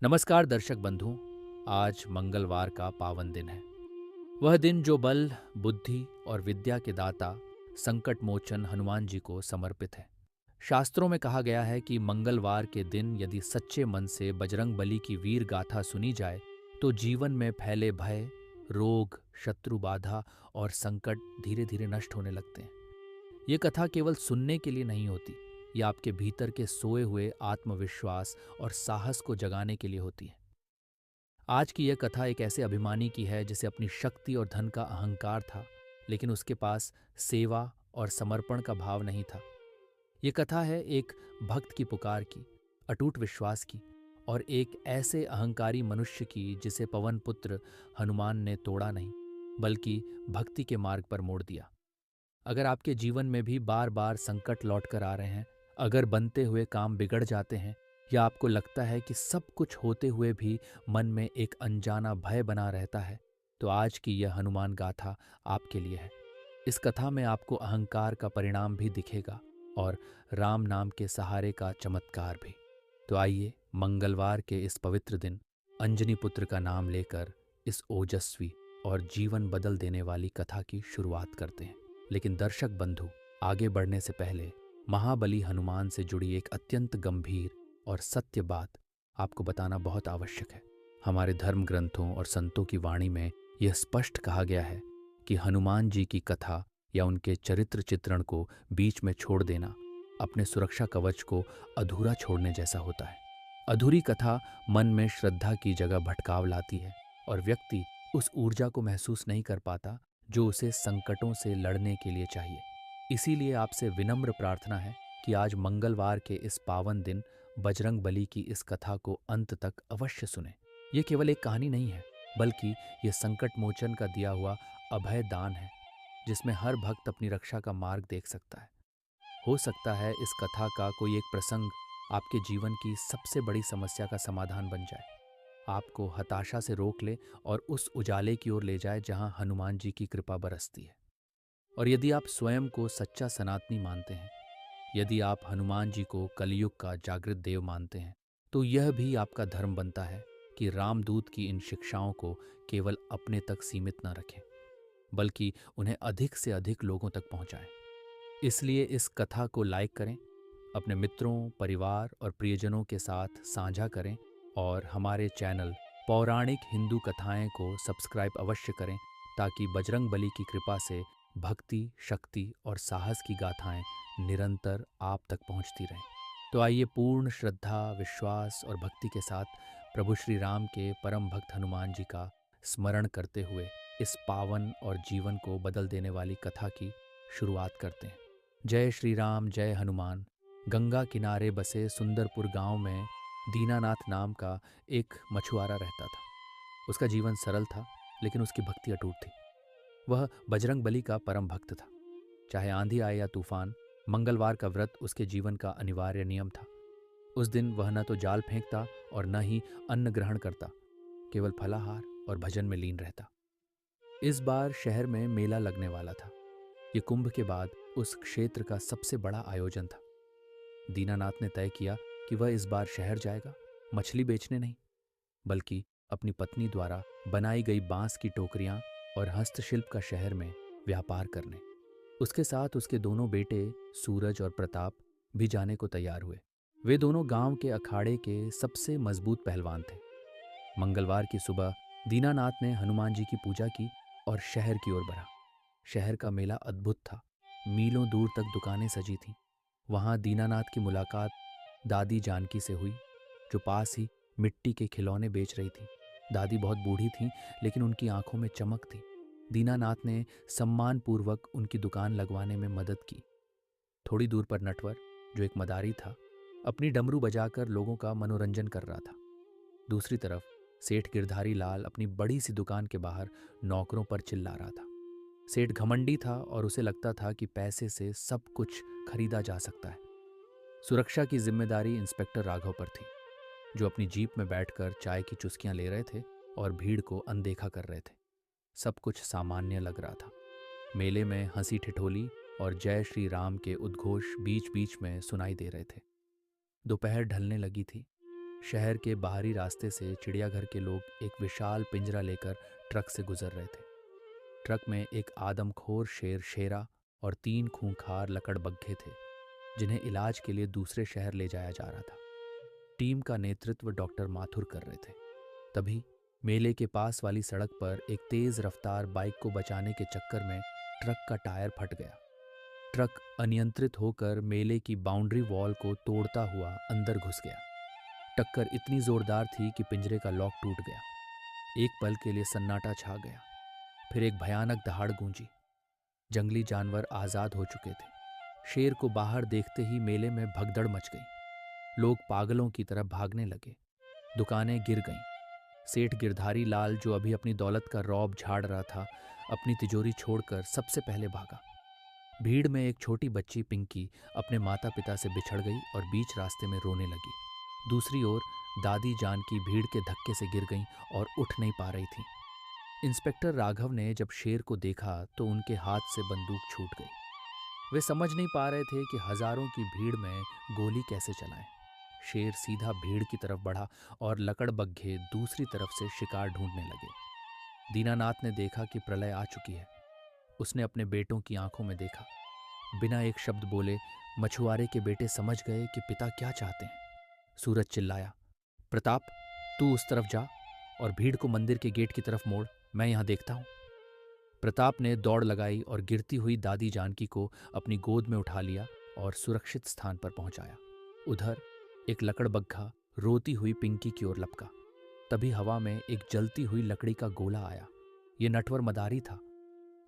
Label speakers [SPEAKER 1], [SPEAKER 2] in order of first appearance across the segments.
[SPEAKER 1] नमस्कार दर्शक बंधुओं। आज मंगलवार का पावन दिन है। वह दिन जो बल, बुद्धि और विद्या के दाता संकट मोचन हनुमान जी को समर्पित है। शास्त्रों में कहा गया है कि मंगलवार के दिन यदि सच्चे मन से बजरंग बली की वीर गाथा सुनी जाए तो जीवन में फैले भय, रोग, शत्रु बाधा और संकट धीरे धीरे नष्ट होने लगते हैं। ये कथा केवल सुनने के लिए नहीं होती, ये आपके भीतर के सोए हुए आत्मविश्वास और साहस को जगाने के लिए होती है। आज की यह कथा एक ऐसे अभिमानी की है जिसे अपनी शक्ति और धन का अहंकार था, लेकिन उसके पास सेवा और समर्पण का भाव नहीं था। ये कथा है एक भक्त की पुकार की, अटूट विश्वास की और एक ऐसे अहंकारी मनुष्य की जिसे पवन पुत्र हनुमान ने तोड़ा नहीं, बल्कि भक्ति के मार्ग पर मोड़ दिया। अगर आपके जीवन में भी बार बार संकट लौट कर आ रहे हैं, अगर बनते हुए काम बिगड़ जाते हैं या आपको लगता है कि सब कुछ होते हुए भी मन में एक अनजाना भय बना रहता है, तो आज की यह हनुमान गाथा आपके लिए है। इस कथा में आपको अहंकार का परिणाम भी दिखेगा और राम नाम के सहारे का चमत्कार भी। तो आइए मंगलवार के इस पवित्र दिन अंजनी पुत्र का नाम लेकर इस ओजस्वी और जीवन बदल देने वाली कथा की शुरुआत करते हैं। लेकिन दर्शक बंधु, आगे बढ़ने से पहले महाबली हनुमान से जुड़ी एक अत्यंत गंभीर और सत्य बात आपको बताना बहुत आवश्यक है। हमारे धर्म ग्रंथों और संतों की वाणी में यह स्पष्ट कहा गया है कि हनुमान जी की कथा या उनके चरित्र चित्रण को बीच में छोड़ देना अपने सुरक्षा कवच को अधूरा छोड़ने जैसा होता है। अधूरी कथा मन में श्रद्धा की जगह भटकाव लाती है और व्यक्ति उस ऊर्जा को महसूस नहीं कर पाता जो उसे संकटों से लड़ने के लिए चाहिए। इसीलिए आपसे विनम्र प्रार्थना है कि आज मंगलवार के इस पावन दिन बजरंग बली की इस कथा को अंत तक अवश्य सुनें। ये केवल एक कहानी नहीं है, बल्कि ये संकट मोचन का दिया हुआ अभय दान है, जिसमें हर भक्त अपनी रक्षा का मार्ग देख सकता है। हो सकता है इस कथा का कोई एक प्रसंग आपके जीवन की सबसे बड़ी समस्या का समाधान बन जाए, आपको हताशा से रोक ले और उस उजाले की ओर ले जाए जहां हनुमान जी की कृपा बरसती है। और यदि आप स्वयं को सच्चा सनातनी मानते हैं, यदि आप हनुमान जी को कलयुग का जागृत देव मानते हैं, तो यह भी आपका धर्म बनता है कि रामदूत की इन शिक्षाओं को केवल अपने तक सीमित न रखें, बल्कि उन्हें अधिक से अधिक लोगों तक पहुंचाएं। इसलिए इस कथा को लाइक करें, अपने मित्रों, परिवार और प्रियजनों के साथ साझा करें और हमारे चैनल पौराणिक हिंदू कथाएं को सब्सक्राइब अवश्य करें, ताकि बजरंग बली की कृपा से भक्ति, शक्ति और साहस की गाथाएं निरंतर आप तक पहुंचती रहें। तो आइए पूर्ण श्रद्धा, विश्वास और भक्ति के साथ प्रभु श्री राम के परम भक्त हनुमान जी का स्मरण करते हुए इस पावन और जीवन को बदल देने वाली कथा की शुरुआत करते हैं। जय श्री राम, जय हनुमान। गंगा किनारे बसे सुंदरपुर गांव में दीनानाथ नाम का एक मछुआरा रहता था। उसका जीवन सरल था, लेकिन उसकी भक्ति अटूट थी। वह बजरंग बली का परम भक्त था। चाहे आंधी आए या तूफान, मंगलवार का व्रत उसके जीवन का अनिवार्य नियम था। उस दिन वह न तो जाल फेंकता और न ही अन्न ग्रहण करता, केवल फलाहार और भजन में लीन रहता। इस बार शहर में मेला लगने वाला था। ये कुंभ के बाद उस क्षेत्र का सबसे बड़ा आयोजन था। दीनानाथ ने तय किया कि वह इस बार शहर जाएगा, मछली बेचने नहीं, बल्कि अपनी पत्नी द्वारा बनाई गई बांस की टोकरियां और हस्तशिल्प का शहर में व्यापार करने। उसके साथ उसके दोनों बेटे सूरज और प्रताप भी जाने को तैयार हुए। वे दोनों गांव के अखाड़े के सबसे मजबूत पहलवान थे। मंगलवार की सुबह दीनानाथ ने हनुमान जी की पूजा की और शहर की ओर बढ़ा। शहर का मेला अद्भुत था। मीलों दूर तक दुकानें सजी थीं। वहां दीनानाथ की मुलाकात दादी जानकी से हुई, जो पास ही मिट्टी के खिलौने बेच रही थी। दादी बहुत बूढ़ी थीं, लेकिन उनकी आंखों में चमक थी। दीनानाथ ने सम्मानपूर्वक उनकी दुकान लगवाने में मदद की। थोड़ी दूर पर नटवर, जो एक मदारी था, अपनी डमरू बजाकर लोगों का मनोरंजन कर रहा था। दूसरी तरफ सेठ गिरधारी लाल अपनी बड़ी सी दुकान के बाहर नौकरों पर चिल्ला रहा था। सेठ घमंडी था और उसे लगता था कि पैसे से सब कुछ खरीदा जा सकता है। सुरक्षा की जिम्मेदारी इंस्पेक्टर राघव पर थी, जो अपनी जीप में बैठकर चाय की चुस्कियां ले रहे थे और भीड़ को अनदेखा कर रहे थे। सब कुछ सामान्य लग रहा था। मेले में हंसी ठिठोली और जय श्री राम के उद्घोष बीच बीच में सुनाई दे रहे थे। दोपहर ढलने लगी थी। शहर के बाहरी रास्ते से चिड़ियाघर के लोग एक विशाल पिंजरा लेकर ट्रक से गुजर रहे थे। ट्रक में एक आदमखोर शेर शेरा और 3 खूंखार लकड़बग्घे थे, जिन्हें इलाज के लिए दूसरे शहर ले जाया जा रहा था। टीम का नेतृत्व डॉक्टर माथुर कर रहे थे। तभी मेले के पास वाली सड़क पर एक तेज रफ्तार बाइक को बचाने के चक्कर में ट्रक का टायर फट गया। ट्रक अनियंत्रित होकर मेले की बाउंड्री वॉल को तोड़ता हुआ अंदर घुस गया। टक्कर इतनी जोरदार थी कि पिंजरे का लॉक टूट गया। एक पल के लिए सन्नाटा छा गया। फिर एक भयानक दहाड़ गूंजी। जंगली जानवर आजाद हो चुके थे। शेर को बाहर देखते ही मेले में भगदड़ मच गई। लोग पागलों की तरह भागने लगे। दुकानें गिर गईं। सेठ गिरधारी लाल, जो अभी अपनी दौलत का रौब झाड़ रहा था, अपनी तिजोरी छोड़कर सबसे पहले भागा। भीड़ में एक छोटी बच्ची पिंकी अपने माता पिता से बिछड़ गई और बीच रास्ते में रोने लगी। दूसरी ओर दादी जानकी भीड़ के धक्के से गिर गईं और उठ नहीं पा रही थीं। इंस्पेक्टर राघव ने जब शेर को देखा तो उनके हाथ से बंदूक छूट गई। वे समझ नहीं पा रहे थे कि हजारों की भीड़ में गोली कैसे चलाएं। शेर सीधा भीड़ की तरफ बढ़ा और लकड़बग्घे दूसरी तरफ से शिकार ढूंढने लगे। दीनानाथ ने देखा कि प्रलय आ चुकी है। उसने अपने बेटों की आंखों में देखा। बिना एक शब्द बोले मछुआरे के बेटे समझ गए कि पिता क्या चाहते हैं। सूरज चिल्लाया, प्रताप, तू उस तरफ जा और भीड़ को मंदिर के गेट की तरफ मोड़, मैं यहां देखता हूं। प्रताप ने दौड़ लगाई और गिरती हुई दादी जानकी को अपनी गोद में उठा लिया और सुरक्षित स्थान पर पहुंचाया। उधर एक लकड़बग्घा रोती हुई पिंकी की ओर लपका। तभी हवा में एक जलती हुई लकड़ी का गोला आया। ये नटवर मदारी था।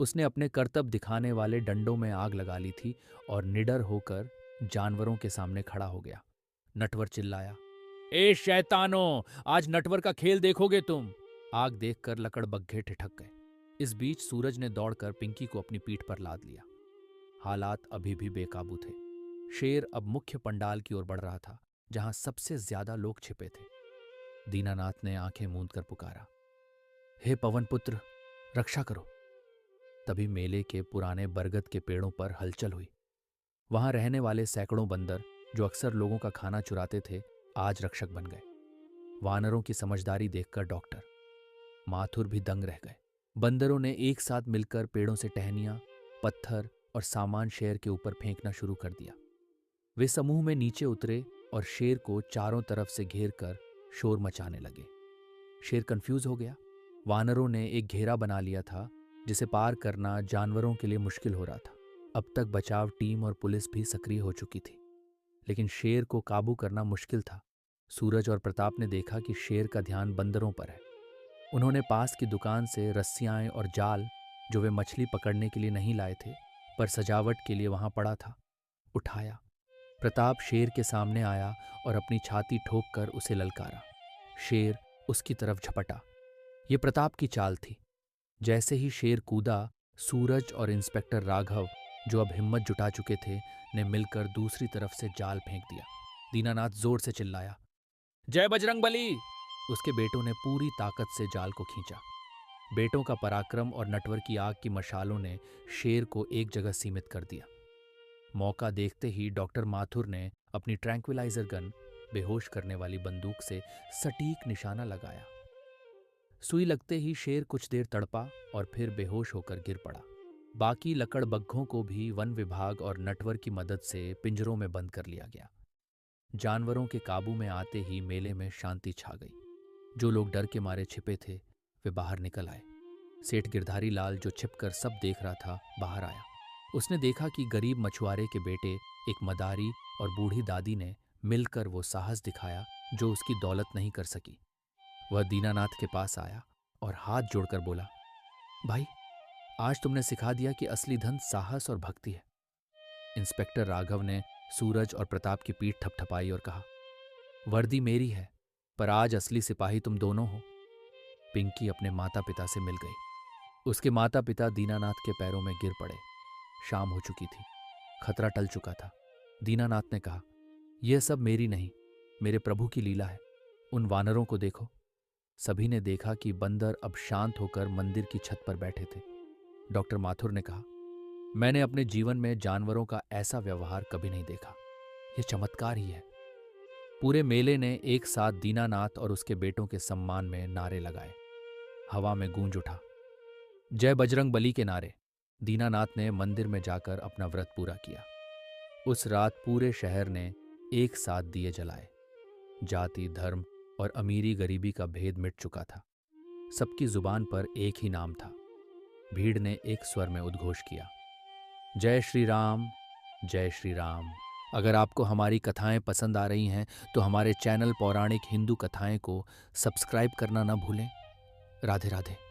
[SPEAKER 1] उसने अपने करतब दिखाने वाले डंडों में आग लगा ली थी और निडर होकर जानवरों के सामने खड़ा हो गया। नटवर चिल्लाया, ए शैतानों, आज नटवर का खेल देखोगे तुम। आग देखकर लकड़बग्घे ठिठक गए। इस बीच सूरज ने दौड़कर पिंकी को अपनी पीठ पर लाद लिया। हालात अभी भी बेकाबू थे। शेर अब मुख्य पंडाल की ओर बढ़ रहा था, जहां सबसे ज्यादा लोग छिपे थे। दीनानाथ ने आंखें मूंद कर पुकारा, हे पवन पुत्र, रक्षा करो। तभी मेले के पुराने बरगद के पेड़ों पर हलचल हुई। वहां रहने वाले सैकड़ों बंदर, जो अक्सर लोगों का खाना चुराते थे, आज रक्षक बन गए। वानरों की समझदारी देखकर डॉक्टर माथुर भी दंग रह गए। बंदरों ने एक साथ मिलकर पेड़ों से टहनियां, पत्थर और सामान शेर के ऊपर फेंकना शुरू कर दिया। वे समूह में नीचे उतरे और शेर को चारों तरफ से घेर कर शोर मचाने लगे। शेर कंफ्यूज हो गया। वानरों ने एक घेरा बना लिया था, जिसे पार करना जानवरों के लिए मुश्किल हो रहा था। अब तक बचाव टीम और पुलिस भी सक्रिय हो चुकी थी, लेकिन शेर को काबू करना मुश्किल था। सूरज और प्रताप ने देखा कि शेर का ध्यान बंदरों पर है। उन्होंने पास की दुकान से रस्सियां और जाल, जो वे मछली पकड़ने के लिए नहीं लाए थे पर सजावट के लिए वहां पड़ा था, उठाया। प्रताप शेर के सामने आया और अपनी छाती ठोक कर उसे ललकारा। शेर उसकी तरफ झपटा। ये प्रताप की चाल थी। जैसे ही शेर कूदा, सूरज और इंस्पेक्टर राघव, जो अब हिम्मत जुटा चुके थे, ने मिलकर दूसरी तरफ से जाल फेंक दिया। दीनानाथ जोर से चिल्लाया, जय बजरंगबली। उसके बेटों ने पूरी ताकत से जाल को खींचा। बेटों का पराक्रम और नटवर की आग की मशालों ने शेर को एक जगह सीमित कर दिया। मौका देखते ही डॉक्टर माथुर ने अपनी ट्रैंक्विलाइजर गन, बेहोश करने वाली बंदूक से सटीक निशाना लगाया। सुई लगते ही शेर कुछ देर तड़पा और फिर बेहोश होकर गिर पड़ा। बाकी लकड़बग्घों को भी वन विभाग और नटवर की मदद से पिंजरों में बंद कर लिया गया। जानवरों के काबू में आते ही मेले में शांति छा गई। जो लोग डर के मारे छिपे थे, वे बाहर निकल आए। सेठ गिरधारी लाल, जो छिपकर सब देख रहा था, बाहर आया। उसने देखा कि गरीब मछुआरे के बेटे, एक मदारी और बूढ़ी दादी ने मिलकर वो साहस दिखाया जो उसकी दौलत नहीं कर सकी। वह दीनानाथ के पास आया और हाथ जोड़कर बोला, भाई, आज तुमने सिखा दिया कि असली धन साहस और भक्ति है। इंस्पेक्टर राघव ने सूरज और प्रताप की पीठ थपथपाई और कहा, वर्दी मेरी है, पर आज असली सिपाही तुम दोनों हो। पिंकी अपने माता पिता से मिल गई। उसके माता पिता दीनानाथ के पैरों में गिर पड़े। शाम हो चुकी थी। खतरा टल चुका था। दीनानाथ ने कहा, यह सब मेरी नहीं, मेरे प्रभु की लीला है। उन वानरों को देखो। सभी ने देखा कि बंदर अब शांत होकर मंदिर की छत पर बैठे थे। डॉक्टर माथुर ने कहा, मैंने अपने जीवन में जानवरों का ऐसा व्यवहार कभी नहीं देखा। यह चमत्कार ही है। पूरे मेले ने एक साथ दीनानाथ और उसके बेटों के सम्मान में नारे लगाए। हवा में गूंज उठा, जय बजरंग बली के नारे। दीनानाथ ने मंदिर में जाकर अपना व्रत पूरा किया। उस रात पूरे शहर ने एक साथ दिए जलाए। जाति, धर्म और अमीरी गरीबी का भेद मिट चुका था। सबकी जुबान पर एक ही नाम था। भीड़ ने एक स्वर में उद्घोष किया, जय श्री राम, जय श्री राम। अगर आपको हमारी कथाएं पसंद आ रही हैं तो हमारे चैनल पौराणिक हिंदू कथाएं को सब्सक्राइब करना ना भूलें। राधे राधे।